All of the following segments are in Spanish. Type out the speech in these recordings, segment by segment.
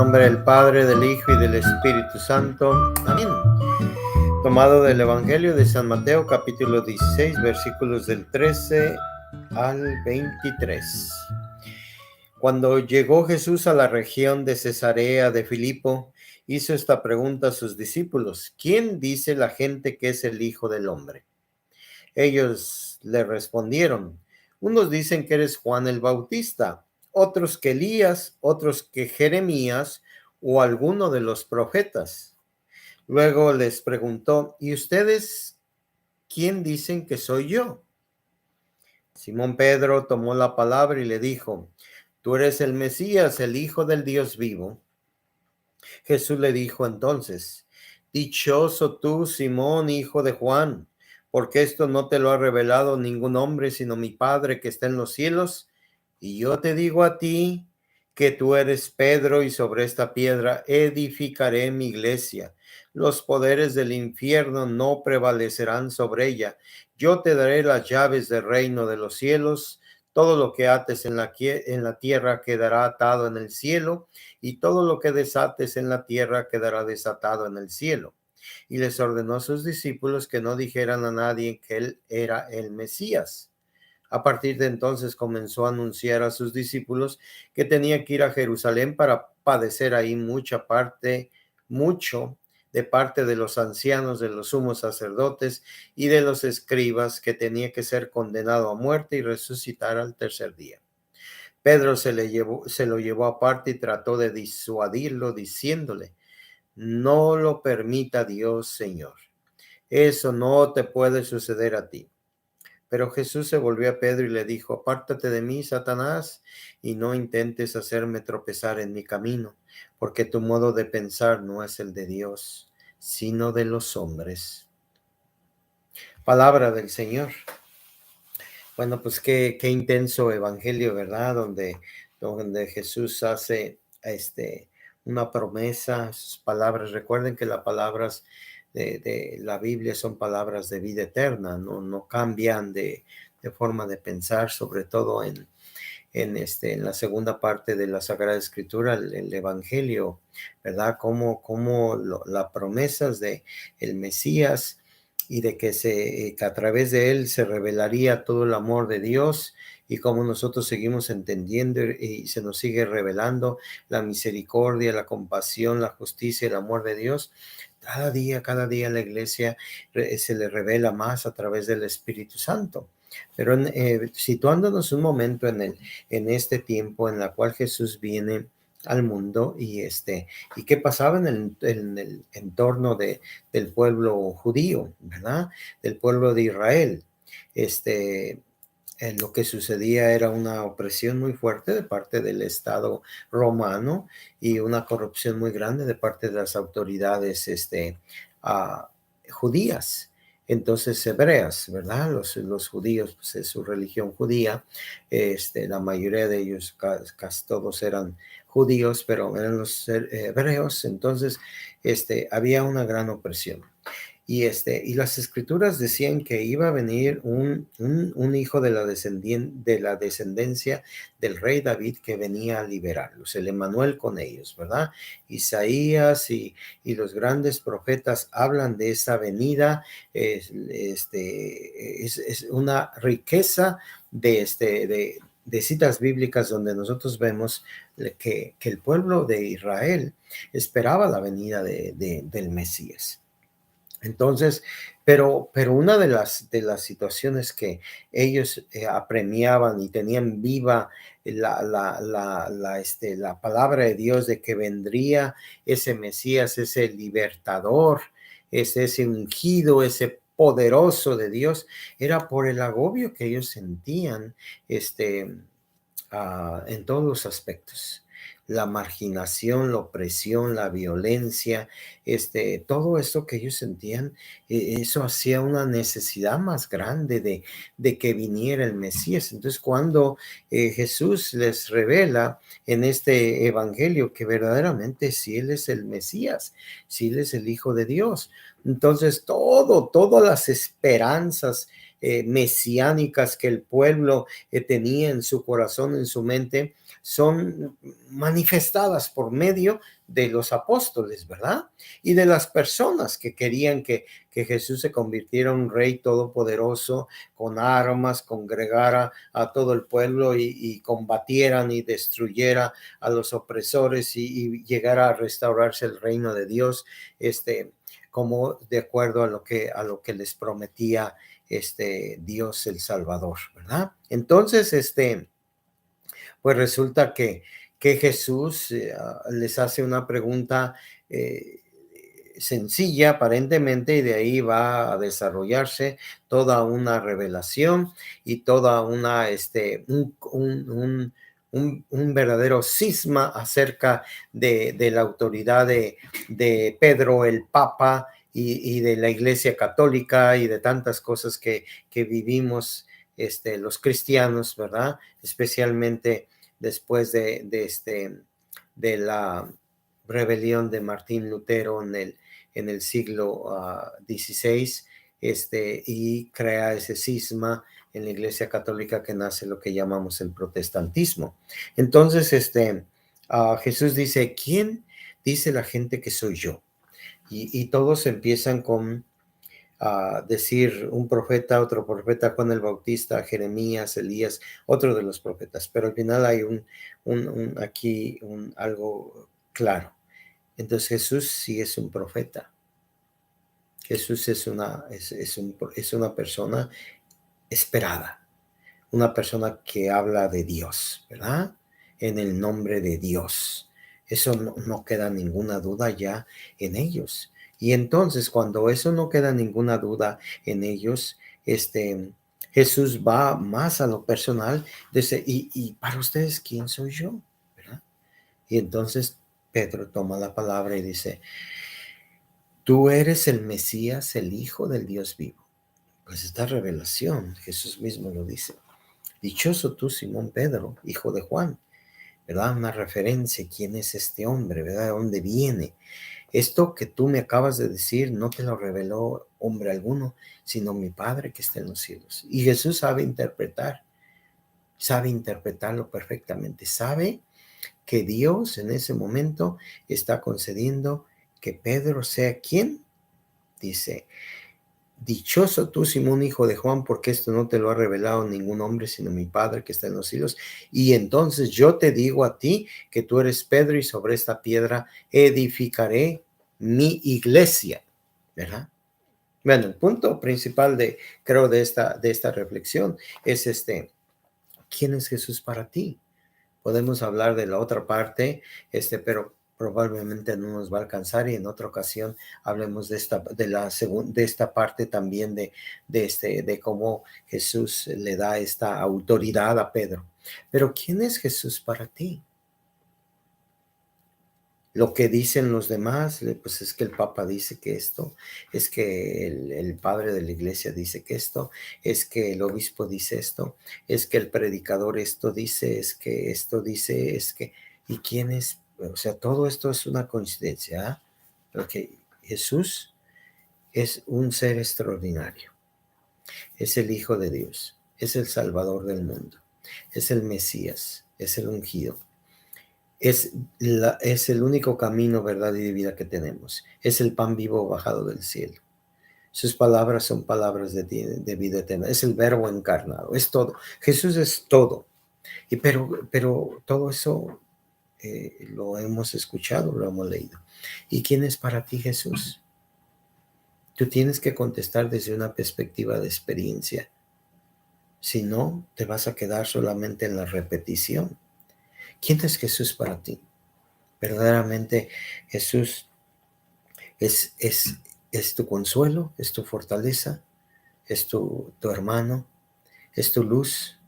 nombre del Padre, del Hijo y del Espíritu Santo. Amén. Tomado del Evangelio de San Mateo, capítulo 16, versículos del 13 al 23. Cuando llegó Jesús a la región de Cesarea de Filipo, hizo esta pregunta a sus discípulos: ¿Quién dice la gente que es el Hijo del Hombre? Ellos le respondieron: unos dicen que eres Juan el Bautista, otros que Elías, otros que Jeremías o alguno de los profetas. Luego les preguntó: ¿y ustedes quién dicen que soy yo? Simón Pedro tomó la palabra y le dijo: tú eres el Mesías, el Hijo del Dios vivo. Jesús le dijo entonces: dichoso tú, Simón, hijo de Juan, porque esto no te lo ha revelado ningún hombre, sino mi Padre que está en los cielos. Y yo te digo a ti que tú eres Pedro, y sobre esta piedra edificaré mi iglesia. Los poderes del infierno no prevalecerán sobre ella. Yo te daré las llaves del reino de los cielos. Todo lo que ates en la tierra quedará atado en el cielo, y todo lo que desates en la tierra quedará desatado en el cielo. Y les ordenó a sus discípulos que no dijeran a nadie que él era el Mesías. A partir de entonces comenzó a anunciar a sus discípulos que tenía que ir a Jerusalén para padecer ahí mucho de parte de los ancianos, de los sumos sacerdotes y de los escribas, que tenía que ser condenado a muerte y resucitar al tercer día. Pedro se lo llevó aparte y trató de disuadirlo, diciéndole: no lo permita Dios, Señor. Eso no te puede suceder a ti. Pero Jesús se volvió a Pedro y le dijo: apártate de mí, Satanás, y no intentes hacerme tropezar en mi camino, porque tu modo de pensar no es el de Dios, sino de los hombres. Palabra del Señor. Bueno, pues qué intenso evangelio, ¿verdad? Donde Jesús hace una promesa, sus palabras. Recuerden que las palabras de la Biblia son palabras de vida eterna, no cambian de forma de pensar, sobre todo en la segunda parte de la Sagrada Escritura, el Evangelio, ¿verdad? Como las promesas de el Mesías, y de que a través de él se revelaría todo el amor de Dios, y cómo nosotros seguimos entendiendo y se nos sigue revelando la misericordia, la compasión, la justicia, el amor de Dios. Cada día la iglesia se le revela más a través del Espíritu Santo. Pero situándonos un momento en este tiempo en la cual Jesús viene al mundo, y qué pasaba en el entorno del pueblo judío, ¿verdad? Del pueblo de Israel. Lo que sucedía era una opresión muy fuerte de parte del Estado romano, y una corrupción muy grande de parte de las autoridades judías. Entonces, hebreas, ¿verdad? Los judíos, pues es su religión judía. La mayoría de ellos, casi todos eran judíos, pero eran los hebreos. Entonces, había una gran opresión. Y las escrituras decían que iba a venir un hijo de la descendencia del rey David, que venía a liberarlos, el Emmanuel con ellos, ¿verdad? Isaías y los grandes profetas hablan de esa venida. Es una riqueza de citas bíblicas donde nosotros vemos que el pueblo de Israel esperaba la venida del Mesías. Entonces, pero una de las situaciones que ellos apremiaban y tenían viva la palabra de Dios, de que vendría ese Mesías, ese libertador, ese ungido, ese poderoso de Dios, era por el agobio que ellos sentían en todos los aspectos. La marginación, la opresión, la violencia, todo esto que ellos sentían, eso hacía una necesidad más grande de que viniera el Mesías. Entonces, cuando Jesús les revela en este evangelio que verdaderamente si Él es el Mesías, si Él es el Hijo de Dios, entonces todas las esperanzas mesiánicas que el pueblo tenía en su corazón, en su mente, son manifestadas por medio de los apóstoles, ¿verdad? Y de las personas que querían que Jesús se convirtiera en un rey todopoderoso, con armas, congregara a todo el pueblo y combatieran y destruyera a los opresores y llegara a restaurarse el reino de Dios, como de acuerdo a lo que les prometía Dios el Salvador, ¿verdad? Entonces, pues resulta que Jesús les hace una pregunta sencilla aparentemente, y de ahí va a desarrollarse toda una revelación y toda un verdadero cisma acerca de la autoridad de Pedro el Papa y de la Iglesia Católica y de tantas cosas que vivimos los cristianos, ¿verdad? Especialmente después de la rebelión de Martín Lutero en el siglo XVI, y crea ese cisma en la Iglesia Católica que nace lo que llamamos el protestantismo. Entonces, Jesús dice, ¿quién dice la gente que soy yo? Y todos empiezan con decir un profeta, otro profeta, Juan el Bautista, Jeremías, Elías, otro de los profetas, pero al final hay aquí algo claro. Entonces Jesús sí es un profeta. Jesús es una persona esperada, una persona que habla de Dios, ¿verdad? En el nombre de Dios. Eso no queda ninguna duda ya en ellos. Y entonces, cuando eso no queda ninguna duda en ellos, Jesús va más a lo personal, dice, y para ustedes, ¿quién soy yo? ¿Verdad? Y entonces Pedro toma la palabra y dice, tú eres el Mesías, el Hijo del Dios vivo. Pues esta revelación, Jesús mismo lo dice. Dichoso tú, Simón Pedro, hijo de Juan, ¿verdad? Una referencia, ¿quién es este hombre, verdad? ¿De dónde viene? Esto que tú me acabas de decir no te lo reveló hombre alguno, sino mi Padre que está en los cielos. Y Jesús sabe interpretarlo perfectamente, sabe que Dios en ese momento está concediendo que Pedro sea quien dice, dichoso tú, Simón, hijo de Juan, porque esto no te lo ha revelado ningún hombre, sino mi Padre que está en los cielos. Y entonces yo te digo a ti que tú eres Pedro y sobre esta piedra edificaré mi iglesia, ¿verdad? Bueno, el punto principal creo, de esta reflexión es ¿quién es Jesús para ti? Podemos hablar de la otra parte, pero probablemente no nos va a alcanzar, y en otra ocasión hablemos de esta parte también de cómo Jesús le da esta autoridad a Pedro. Pero ¿quién es Jesús para ti? Lo que dicen los demás, pues es que el Papa dice que esto, es que el padre de la iglesia dice que esto, es que el obispo dice esto, es que el predicador esto dice, es que esto dice, es que, ¿y quién es? O sea, todo esto es una coincidencia, ¿ah? Porque Jesús es un ser extraordinario, es el Hijo de Dios, es el Salvador del mundo, es el Mesías, es el ungido. Es el único camino, verdad y vida que tenemos. Es el pan vivo bajado del cielo. Sus palabras son palabras de vida eterna. Es el verbo encarnado. Es todo. Jesús es todo. Pero todo eso lo hemos escuchado, lo hemos leído. ¿Y quién es para ti Jesús? Tú tienes que contestar desde una perspectiva de experiencia. Si no, te vas a quedar solamente en la repetición. ¿Quién es Jesús para ti? Verdaderamente Jesús es tu consuelo, es tu fortaleza, es tu hermano, es tu luz,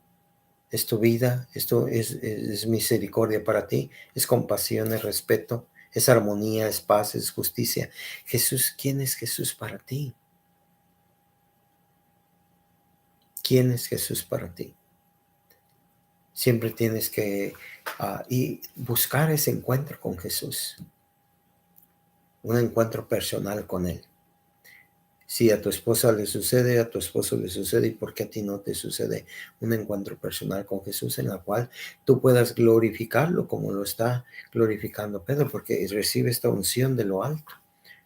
es tu vida, es misericordia para ti, es compasión, es respeto, es armonía, es paz, es justicia. Jesús, ¿quién es Jesús para ti? ¿Quién es Jesús para ti? Siempre tienes que y buscar ese encuentro con Jesús, un encuentro personal con Él. Si a tu esposa le sucede, a tu esposo le sucede, ¿y por qué a ti no te sucede un encuentro personal con Jesús en la cual tú puedas glorificarlo como lo está glorificando Pedro? Porque recibe esta unción de lo alto.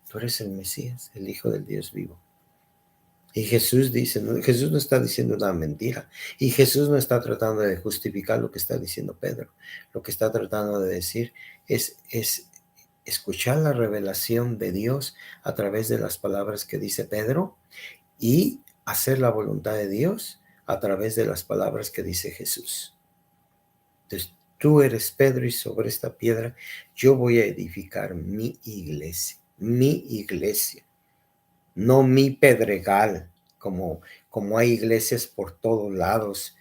Tú eres el Mesías, el Hijo del Dios vivo. Y Jesús dice, Jesús no está diciendo una mentira. Y Jesús no está tratando de justificar lo que está diciendo Pedro. Lo que está tratando de decir es escuchar la revelación de Dios a través de las palabras que dice Pedro y hacer la voluntad de Dios a través de las palabras que dice Jesús. Entonces, tú eres Pedro y sobre esta piedra yo voy a edificar mi iglesia, no mi pedregal, como hay iglesias por todos lados,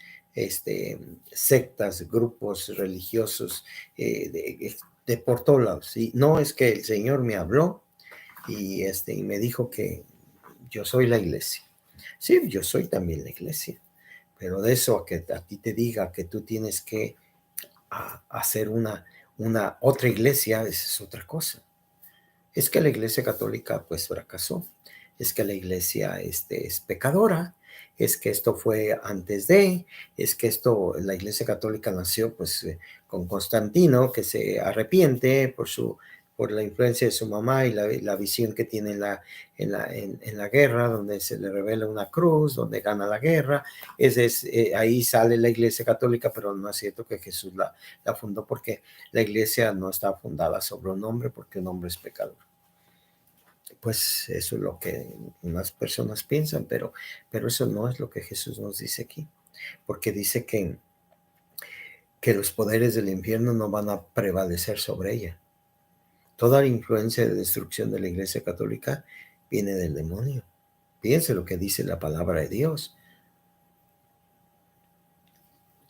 sectas, grupos religiosos, de por todos lados. Y no, es que el Señor me habló y me dijo que yo soy la iglesia. Sí, yo soy también la iglesia, pero de eso a que a ti te diga que tú tienes que hacer una otra iglesia, es otra cosa. Es que la iglesia católica pues fracasó, es que la iglesia es pecadora, es que esto fue antes de, es que la iglesia católica nació pues con Constantino, que se arrepiente por la influencia de su mamá y la visión que tiene en la guerra, donde se le revela una cruz, donde gana la guerra. Ahí sale la iglesia católica, pero no es cierto que Jesús la fundó, porque la iglesia no está fundada sobre un hombre, porque un hombre es pecador. Pues eso es lo que unas personas piensan, pero eso no es lo que Jesús nos dice aquí, porque dice que los poderes del infierno no van a prevalecer sobre ella. Toda la influencia de destrucción de la Iglesia Católica viene del demonio. Fíjense lo que dice la palabra de Dios.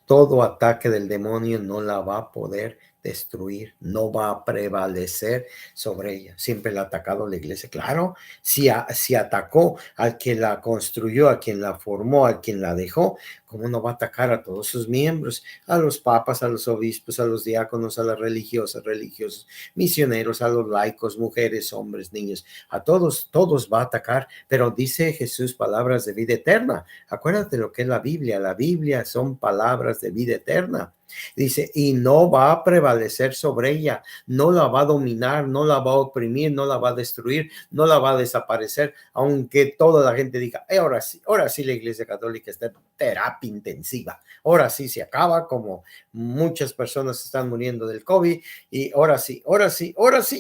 Todo ataque del demonio no la va a poder destruir, no va a prevalecer sobre ella. Siempre la ha atacado la iglesia. Claro, si atacó al que la construyó, a quien la formó, a quien la dejó, ¿cómo no va a atacar a todos sus miembros? A los papas, a los obispos, a los diáconos, a las religiosas, religiosos, misioneros, a los laicos, mujeres, hombres, niños, a todos va a atacar. Pero dice Jesús palabras de vida eterna. Acuérdate lo que es la Biblia. La Biblia son palabras de vida eterna. Dice, y no va a prevalecer sobre ella, no la va a dominar, no la va a oprimir, no la va a destruir, no la va a desaparecer, aunque toda la gente diga, ahora sí la Iglesia Católica está en terapia intensiva, ahora sí se acaba, como muchas personas están muriendo del COVID, y ahora sí,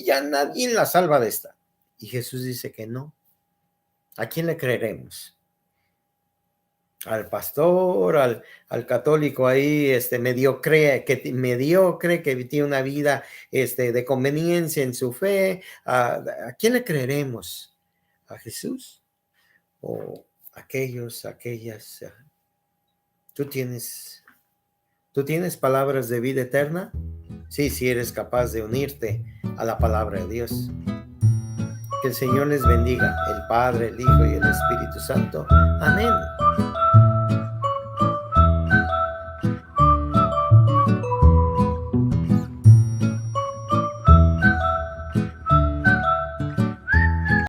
ya nadie la salva de esta. Y Jesús dice que no. ¿A quién le creeremos? ¿Al pastor, al católico ahí, mediocre, que tiene una vida, de conveniencia en su fe? ¿A quién le creeremos? ¿A Jesús? ¿O aquellas? ¿Tú tienes palabras de vida eterna? Sí, si eres capaz de unirte a la palabra de Dios. Que el Señor les bendiga, el Padre, el Hijo y el Espíritu Santo. Amén.